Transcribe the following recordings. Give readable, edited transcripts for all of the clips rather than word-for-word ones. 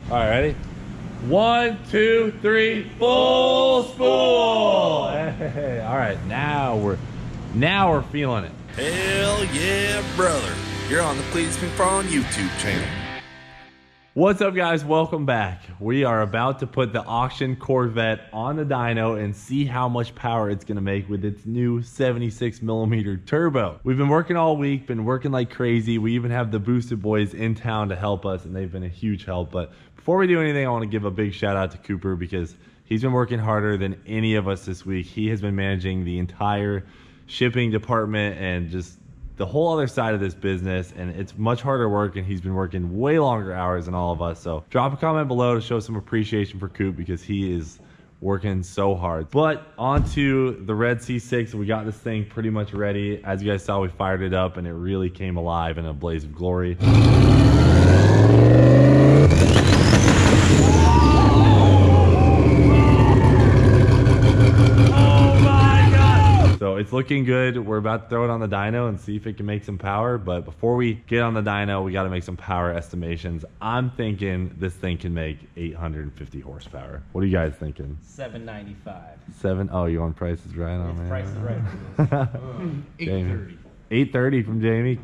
All right, ready? 1, 2, 3, full spool. Hey, all right, now we're feeling it. Hell yeah, brother. You're on the Cleetus McFarland YouTube channel. What's up, guys? Welcome back. We are about to put the auction Corvette on the dyno and see how much power it's gonna make with its new 76mm turbo. We've been working all week, been working like crazy. We even have the Boosted Boys in town to help us, and they've been a huge help. But before we do anything, I want to give a big shout out to Cooper because he's been working harder than any of us this week. He has been managing the entire shipping department and just the whole other side of this business, and it's much harder work, and he's been working way longer hours than all of us. So drop a comment below to show some appreciation for Coop because he is working so hard. But onto the red C6, we got this thing pretty much ready. As you guys saw, we fired it up and it really came alive in a blaze of glory. So it's looking good. We're about to throw it on the dyno and see if it can make some power. But before we get on the dyno, we got to make some power estimations. I'm thinking this thing can make 850 horsepower. What are you guys thinking? 795. Oh, you want prices right on, man? Price is right. 830. 830 from Jeremy.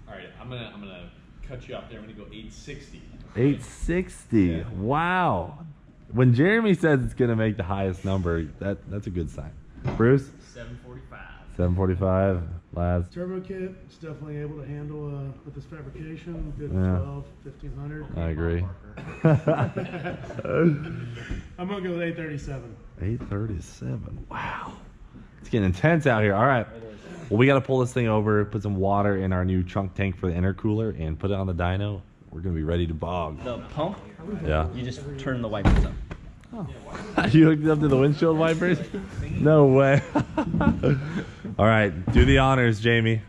All right, I'm gonna cut you off there. I'm gonna go 860. 860. Yeah. Wow. When Jeremy says it's gonna make the highest number, that's a good sign. Bruce? 745. 745. Last. Turbo kit, it's definitely able to handle with this fabrication. Good Yeah. 12, 1500. I agree. I'm gonna go with 837. 837. Wow. It's getting intense out here. All right. Well, we got to pull this thing over, put some water in our new trunk tank for the intercooler, and put it on the dyno. We're going to be ready to bog. The pump, Yeah. you just turn the wipers up. Oh. You hooked it up to the windshield wipers? No way. All right. Do the honors, Jamie.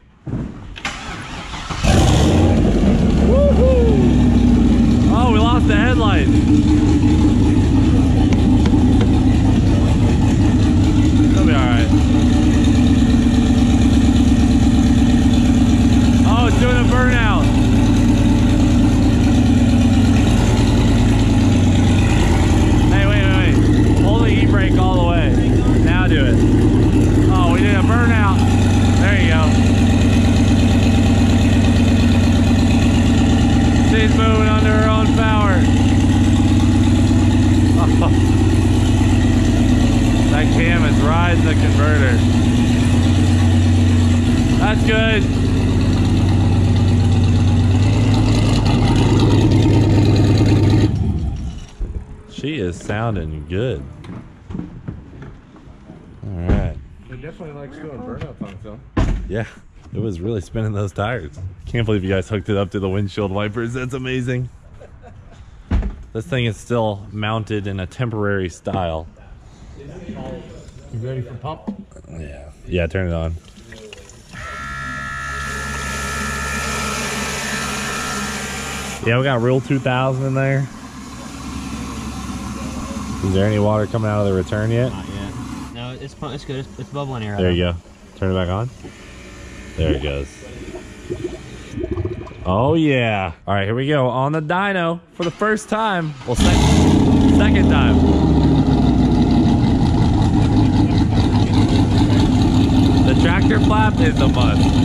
Woohoo! Oh, we lost the headlight. It'll be all right. Oh, it's doing a burnout. Hey, wait. Hold the e-brake all the way. Now do it. Oh, we did a burnout. There you go. She's moving under her own power. Oh. That cam is riding the converter. That's good. She is sounding good. All right. It definitely likes doing burnout on its own. Yeah, it was really spinning those tires. Can't believe you guys hooked it up to the windshield wipers. That's amazing. This thing is still mounted in a temporary style. You ready for pump? Yeah. Yeah, turn it on. Yeah, we got real 2000 in there. Is there any water coming out of the return yet? Not yet. No, it's good. It's bubbling here. There you go. Turn it back on. There it goes. Oh yeah. All right, here we go on the dyno for the first time. Well, second time. The tractor flap is a must.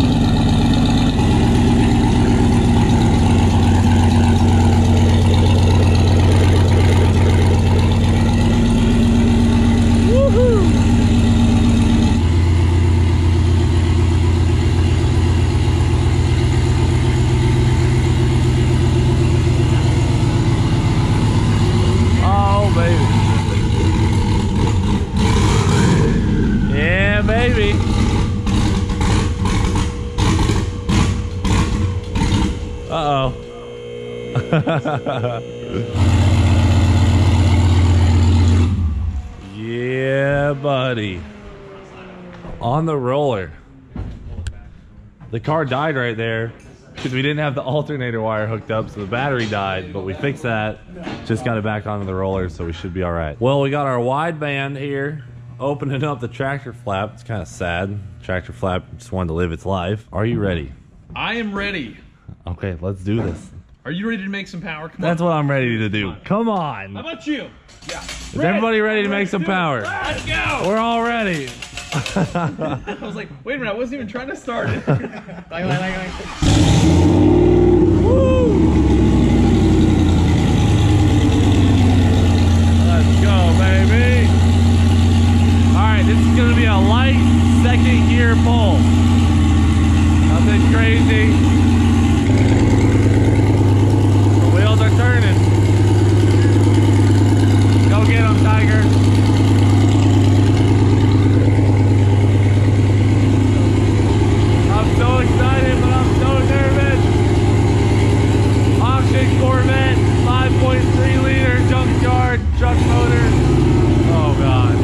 Yeah, buddy. On the roller. The car died right there because we didn't have the alternator wire hooked up, so the battery died, but we fixed that. Just got it back onto the roller, so we should be all right. Well, we got our wideband here, opening up the tractor flap. It's kind of sad. Tractor flap just wanted to live its life. Are you ready? I am ready. Okay, let's do this. Are you ready to make some power? Come That's on. what I'm ready to do. Come on. How about you? Yeah. Is everybody ready to make some power? Let's go. We're all ready. I was like, wait a minute, I wasn't even trying to start it. Let's go, baby. All right, this is gonna be a light second gear pull. Nothing crazy. The wheels are turning. Go get them, Tiger. I'm so excited, but I'm so nervous. Auction Corvette, 5.3 liter junkyard truck motor. Oh God.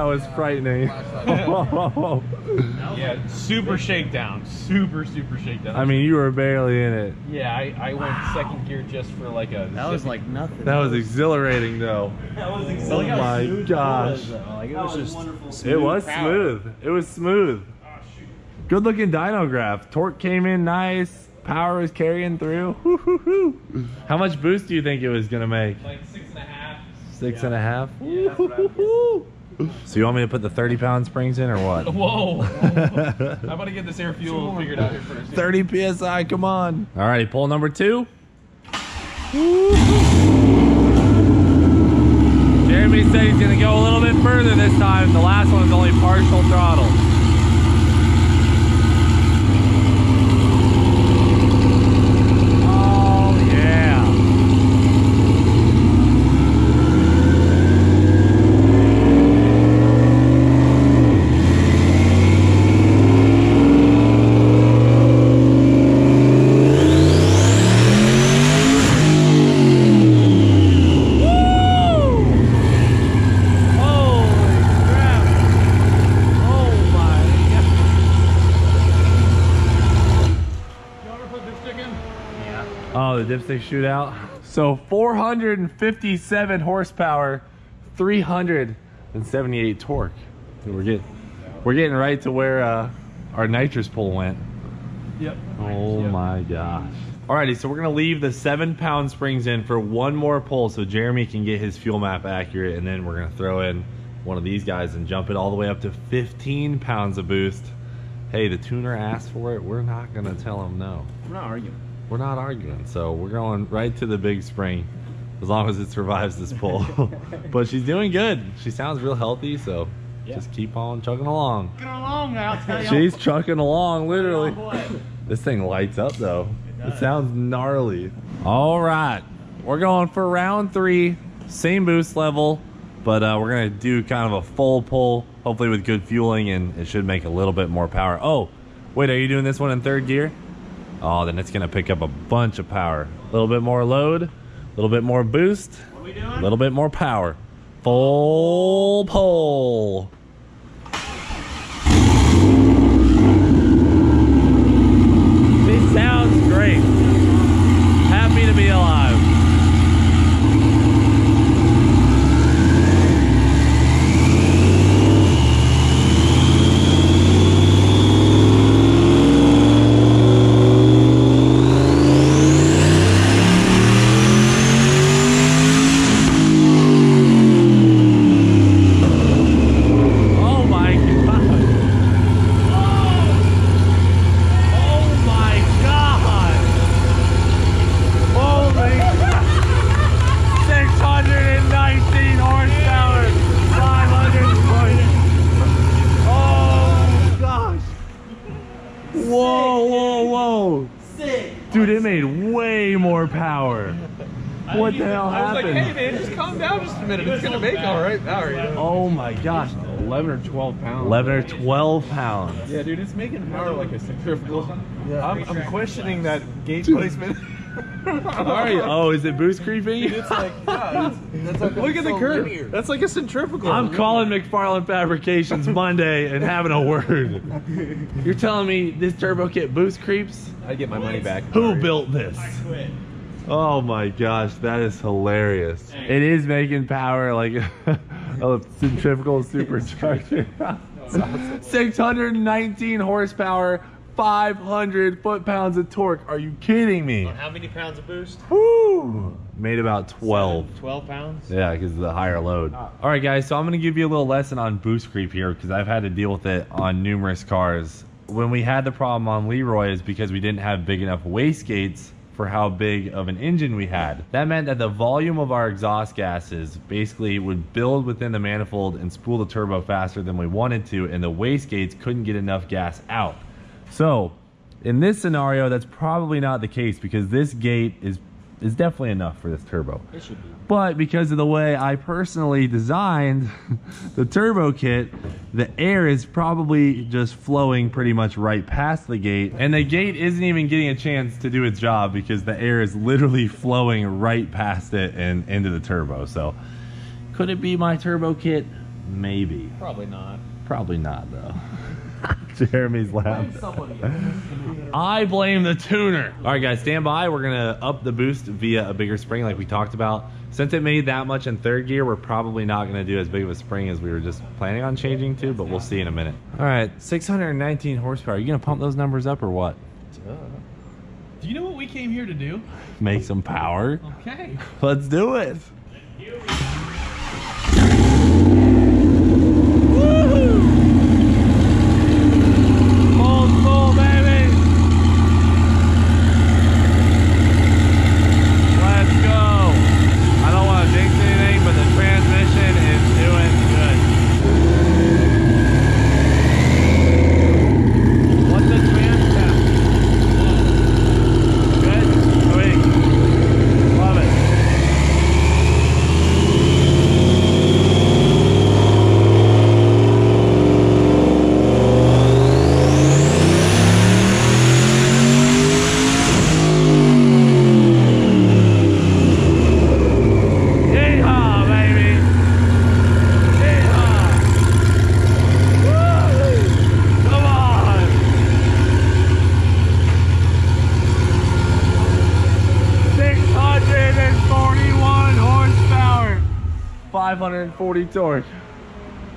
Was frightening. Yeah, super shakedown. Super shakedown. I mean, you were barely in it. Yeah, I went second gear just for like a... That was like nothing. That was exhilarating, though. That was Oh exhilarating. my gosh. Like, it was just It was smooth. It was smooth. Good looking dyno graph. Torque came in nice. Power was carrying through. Woo-hoo-hoo. How much boost do you think it was gonna make? Like 6.5. 6.5? Yeah, that's what I was Woo-hoo-hoo. So you want me to put the 30-pound springs in or what? Whoa. How about I get this air fuel figured out here first? 30 PSI, come on. All right, pull number 2. Jeremy said he's gonna go a little bit further this time. The last one was only partial throttle. Oh yeah. Oh, the dipstick shootout. So 457 horsepower, 378 torque. So we're getting right to where our nitrous pull went. Yep. Oh my gosh. Alrighty, so we're gonna leave the 7-pound springs in for one more pull so Jeremy can get his fuel map accurate, and then we're gonna throw in one of these guys and jump it all the way up to 15 pounds of boost. Hey, the tuner asked for it. We're not gonna tell him no. We're not arguing. We're not arguing, so we're going right to the big spring as long as it survives this pull. But she's doing good. She sounds real healthy, so just keep on chugging along. Get along now, I'll tell you. She's trucking along, literally. Oh, boy. This thing lights up, though. It sounds gnarly. All right, we're going for round 3, same boost level, but we're gonna do kind of a full pull, hopefully with good fueling, and it should make a little bit more power. Oh, wait, are you doing this one in 3rd gear? Oh, then it's gonna pick up a bunch of power. A little bit more load, a little bit more boost, a little bit more power. Full pull. This sounds great. Happy to be alive. Dude, it made way more power. What the hell I was like, happened? hey man, just calm down just a minute. It's gonna make all right power. Yeah. Oh my gosh. 11 or 12 pounds. 11 or 12 pounds. Yeah, dude, it's making power like a centrifugal. Yeah. I'm questioning that gate placement. Are you? Oh, is it boost creeping? It's like, yeah, that's like look at the curve. linear. That's like a centrifugal. I'm calling McFarland Fabrications Monday and having a word. You're telling me this turbo kit boost creeps? I get my money back. Who built this? Oh my gosh, that is hilarious. It is making power like a centrifugal supercharger. 619 horsepower, 500 foot-pounds of torque. Are you kidding me? How many pounds of boost? Woo! Made about 12. 12 pounds? Yeah, because of the higher load. All right, guys, so I'm going to give you a little lesson on boost creep here because I've had to deal with it on numerous cars. When we had the problem on Leroy is because we didn't have big enough wastegates for how big of an engine we had. That meant that the volume of our exhaust gases basically would build within the manifold and spool the turbo faster than we wanted to, and the wastegates couldn't get enough gas out. So in this scenario, that's probably not the case because this gate is definitely enough for this turbo. It should be. But because of the way I personally designed the turbo kit, the air is probably just flowing pretty much right past the gate. And the gate isn't even getting a chance to do its job because the air is literally flowing right past it and into the turbo. So could it be my turbo kit? Maybe. Probably not. Probably not though. Jeremy's laughing. I blame the tuner. All right, guys, stand by. We're gonna up the boost via a bigger spring like we talked about. Since it made that much in third gear, we're probably not gonna do as big of a spring as we were just planning on changing to, but we'll see in a minute. All right, 619 horsepower. Are you gonna pump those numbers up or what? Do you know what we came here to do? Make some power. Okay. Let's do it. Torque.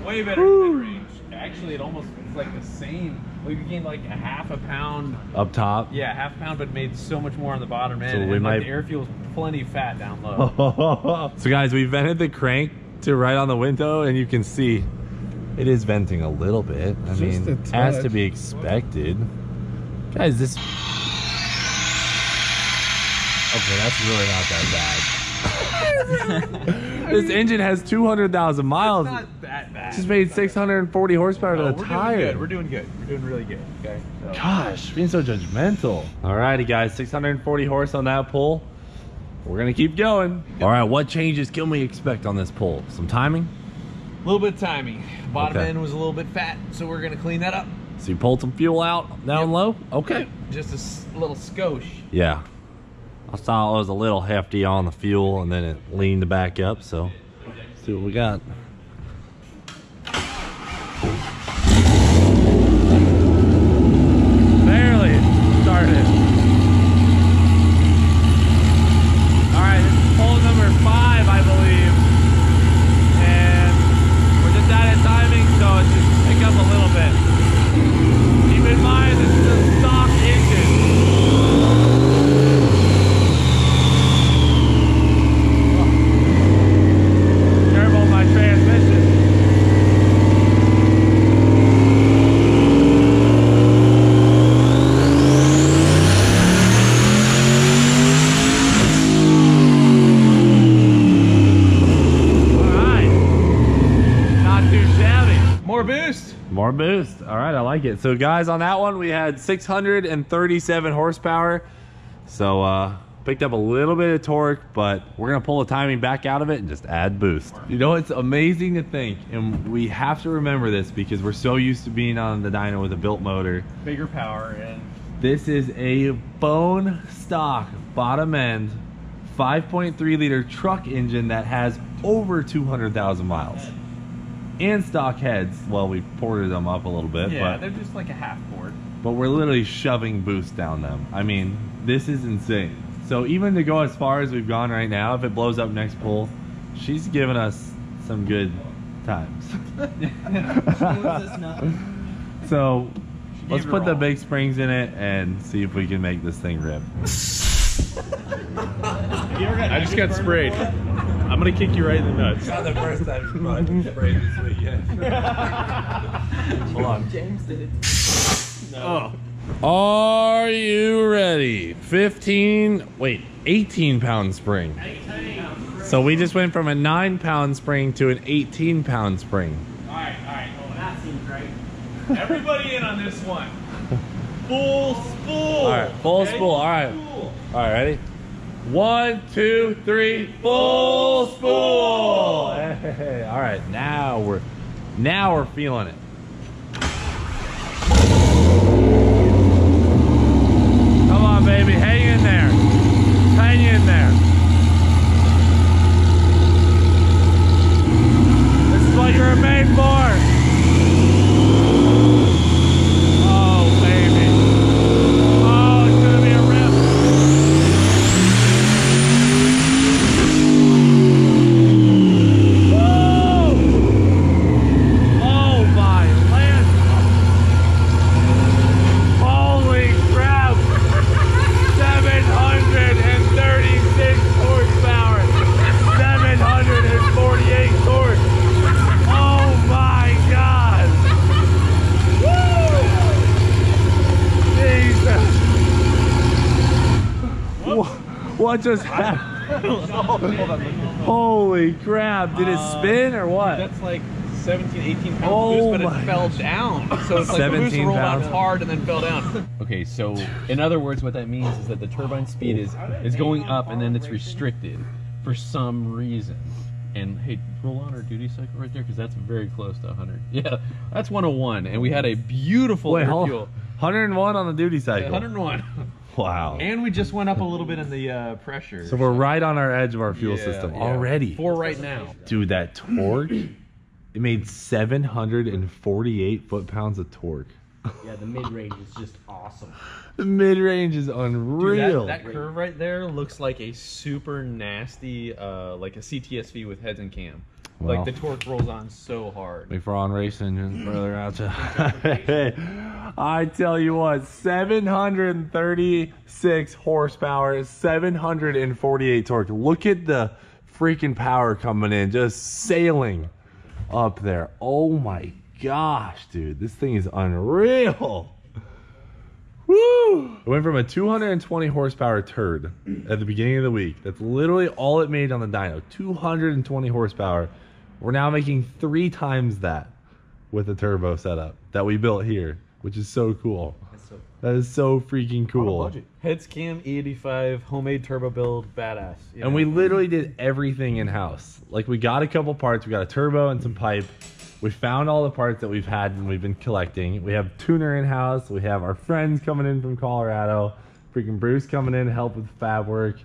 Way better than mid-range. Actually, it almost it's like the same. We gained like a half a pound. Up top? Yeah, half a pound, but made so much more on the bottom end. So we and might... the air fuel's plenty fat down low. So guys, we vented the crank to right on the window, and you can see it is venting a little bit. I mean, as to be expected. Guys, this... Okay, that's really not that bad. This engine has 200,000 miles. It's not that bad. Just made 640 horsepower to the tire. We're doing good. We're doing really good. Okay. So. Gosh, being so judgmental. Alrighty, guys, 640 horse on that pull. We're gonna keep going. All right, what changes can we expect on this pull? Some timing? A little bit of timing. The bottom Okay. end was a little bit fat, so we're gonna clean that up. So you pulled some fuel out down low? Okay. Just a little skosh. Yeah. I saw it was a little hefty on the fuel and then it leaned back up, so let's see what we got. Barely started. Alright, this is pull number 5, I believe. And we're just out of timing, so it's just pick up a little bit. Keep in mind, this is a stock engine. More boost. All right, I like it. So guys, on that one we had 637 horsepower. So Picked up a little bit of torque, but we're gonna pull the timing back out of it and just add boost. You know, it's amazing to think, and we have to remember this because we're so used to being on the dyno with a built motor. Bigger power, and This is a bone stock bottom end 5.3 liter truck engine that has over 200,000 miles. And stock heads. Well, we ported them up a little bit, yeah, but they're just like a half board. but we're literally shoving boost down them. I mean, this is insane. So even to go as far as we've gone right now, if it blows up next pull, she's giving us some good times. So let's put the big springs in it and see if we can make this thing rip. I just got sprayed. I'm gonna kick you right in the nuts. Not the first time you've probably been sprayed this weekend. Hold on. James did it. No. Are you ready? 18 pound spring. 18. So we just went from a 9 pound spring to an 18 pound spring. Alright, hold on. That seems right. Everybody in on this one. Full spool. All right, full okay? spool. All right. Spool. All right, ready? 1, 2, 3, full spool. Hey, all right, now we're feeling it. Come on, baby, hang in there. Hang in there. This is what you're made for. Oh, baby. Oh, it's gonna be a rip. Oh my land! Holy crap! 736 horsepower, 748 torque. Oh my God! Woo! Jesus! What just happened? Holy crap! Did it spin or what? That's like 17, 18 pounds Oh of boost, but my it fell down. So it's like the boost 17 rolled out pounds. hard and then fell down. Okay, so in other words, what that means is that the turbine speed is going up and then it's restricted for some reason. And hey, roll on our duty cycle right there because that's very close to 100. Yeah, that's 101, and we had a beautiful Wait, air hold fuel. 101 on the duty cycle. 101. Wow. And we just went up a little bit in the pressure. So we're right on our edge of our fuel Yeah, system yeah. already. 4 right now. Dude, that torque, it made 748 foot-pounds of torque. Yeah, the mid-range is just awesome. The mid-range is Dude, unreal. that curve right there looks like a super nasty, like a CTSV with heads and cam. Well. Like the torque rolls on so hard. McFarland race engines, brother, out ya. I tell you what, 736 horsepower, 748 torque. Look at the freaking power coming in, just sailing up there. Oh my gosh, dude, this thing is unreal. Woo! It went from a 220 horsepower turd at the beginning of the week. That's literally all it made on the dyno. 220 horsepower. We're now making 3 times that with the turbo setup that we built here, which is so cool. That is so freaking cool. Heads cam, E85, homemade turbo build, badass. You And know? we literally did everything in-house. Like, we got a couple parts. We got a turbo and some pipe. We found all the parts that we've had and we've been collecting. We have tuner in-house. We have our friends coming in from Colorado. Freaking Bruce coming in to help with fab work.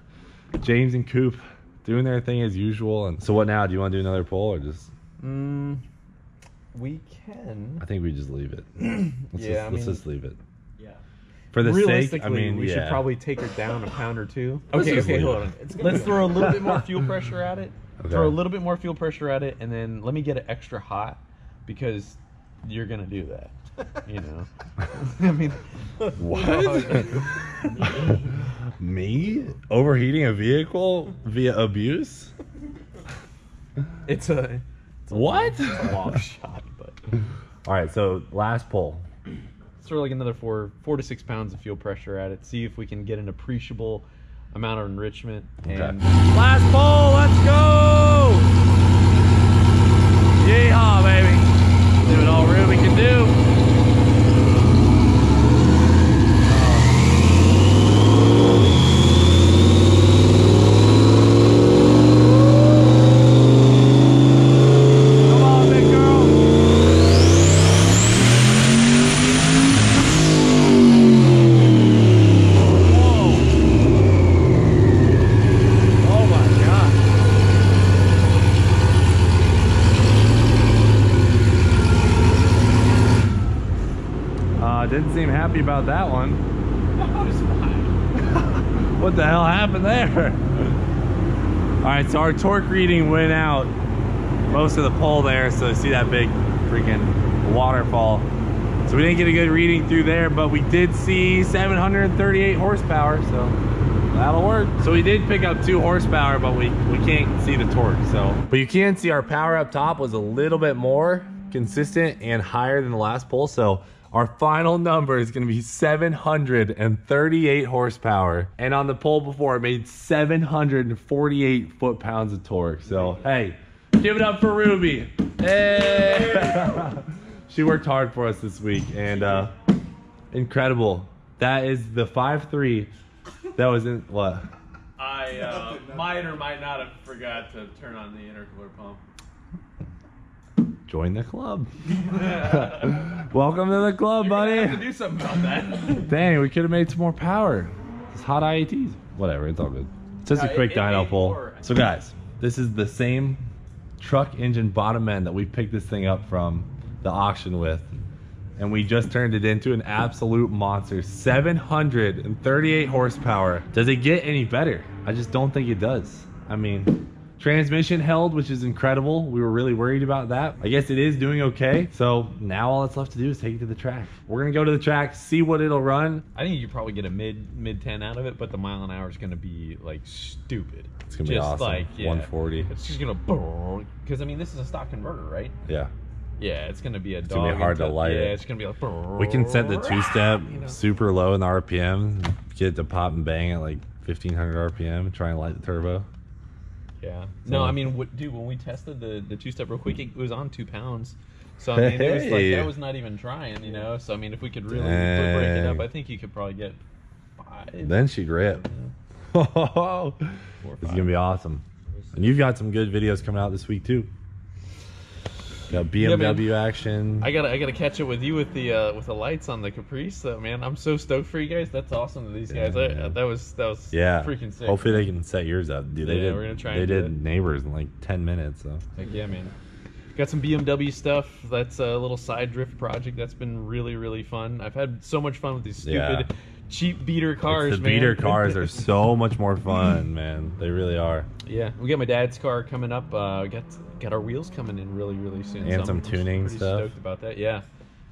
James and Coop doing their thing as usual. And so what now? Do you want to do another pull or just... We can. I think we just leave it. Let's just leave it. Yeah. For the Realistically, sake, I mean, we yeah. should probably take her down a pound or two. Let's Okay, just leave hold it. on. Let's throw a little bit more fuel pressure at it. Okay. Throw a little bit more fuel pressure at it, and then let me get it extra hot because you're gonna do that. You know. I mean, What? Me? Overheating a vehicle via abuse? it's a What? long shot, but All right, so last pull. let's throw like another 4 to 6 pounds of fuel pressure at it. See if we can get an appreciable amount of enrichment. And Last pull, let's go! Yeehaw, baby. Do it all Ruby can do. didn't seem happy about that one. That was fine. What the hell happened there? All right, so our torque reading went out most of the pole there, so you see that big freaking waterfall. So we didn't get a good reading through there, but we did see 738 horsepower, so that'll work. So we did pick up 2 horsepower, but we can't see the torque, so. But you can see our power up top was a little bit more consistent and higher than the last pole, so our final number is gonna be 738 horsepower. And on the pole before, it made 748 foot-pounds of torque. So, hey, give it up for Ruby. Hey! She worked hard for us this week, and incredible. That is the 5.3. That was in, what? I might or might not have forgot to turn on the intercooler pump. Join the club. Welcome to the club, You're buddy. gonna have to do something about that. Dang, we could have made some more power. It's hot IATs. Whatever, it's all good. It's just a quick dyno pull. So guys, this is the same truck engine bottom end that we picked this thing up from the auction with. And we just turned it into an absolute monster. 738 horsepower. Does it get any better? I just don't think it does. I mean, transmission held, which is incredible. We were really worried about that. I guess it is doing okay. So now all that's left to do is take it to the track. We're gonna go to the track, see what it'll run. I think you could probably get a mid 10 out of it, but the mile an hour is gonna be like stupid. It's gonna be awesome. Like, yeah, 140. It's just gonna boom. Because I mean, this is a stock converter, right? Yeah. Yeah, it's gonna be a dog. gonna be hard to light Yeah, it. it's gonna be like. We can set the two-step You know. super low in the RPM, get it to pop and bang at like 1500 RPM and try and light the turbo. Yeah. So- No, I mean, dude, when we tested the two-step real quick, it was on 2 pounds. So I mean, it was like Hey. that was not even trying, you know. So I mean, if we could really break it up, Dang. I think you could probably get 5. Then she'd rip. Yeah. 4 or It's 5. gonna be awesome. And you've got some good videos coming out this week too. Got BMW action. I gotta catch up with you with the lights on the Caprice. So man, I'm so stoked for you guys. That's awesome to these guys. Yeah. That was Yeah. freaking sick. Hopefully they can set yours up, dude. They Yeah, did. we're gonna try They and do did it. neighbors in like 10 minutes. So Like, yeah, man. Got some BMW stuff. That's a little side drift project that's been really fun. I've had so much fun with these stupid Yeah. cheap beater cars, the man. beater cars are so much more fun, man. They really are. Yeah, we got my dad's car coming up. Got our wheels coming in really soon. And so some I'm tuning pretty stuff. Stoked about that. Yeah,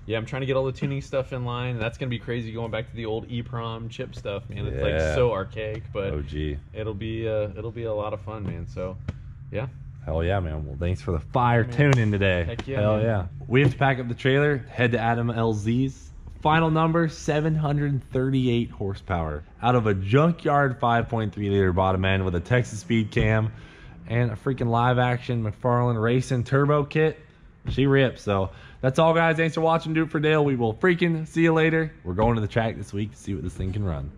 I'm trying to get all the tuning stuff in line. That's gonna be crazy going back to the old EEPROM chip stuff, man. It's like Yeah. so archaic, but OG. it'll be a lot of fun, man. So, yeah. Hell yeah, man. Well, thanks for the fire Man. tuning today. Heck yeah, Hell man. yeah. We have to pack up the trailer, head to Adam LZ's. Final number, 738 horsepower. Out of a junkyard 5.3 liter bottom end with a Texas speed cam and a freaking live action McFarland racing turbo kit. She rips. So that's all, guys. Thanks for watching. Do it for Dale. We will freaking see you later. We're going to the track this week to see what this thing can run.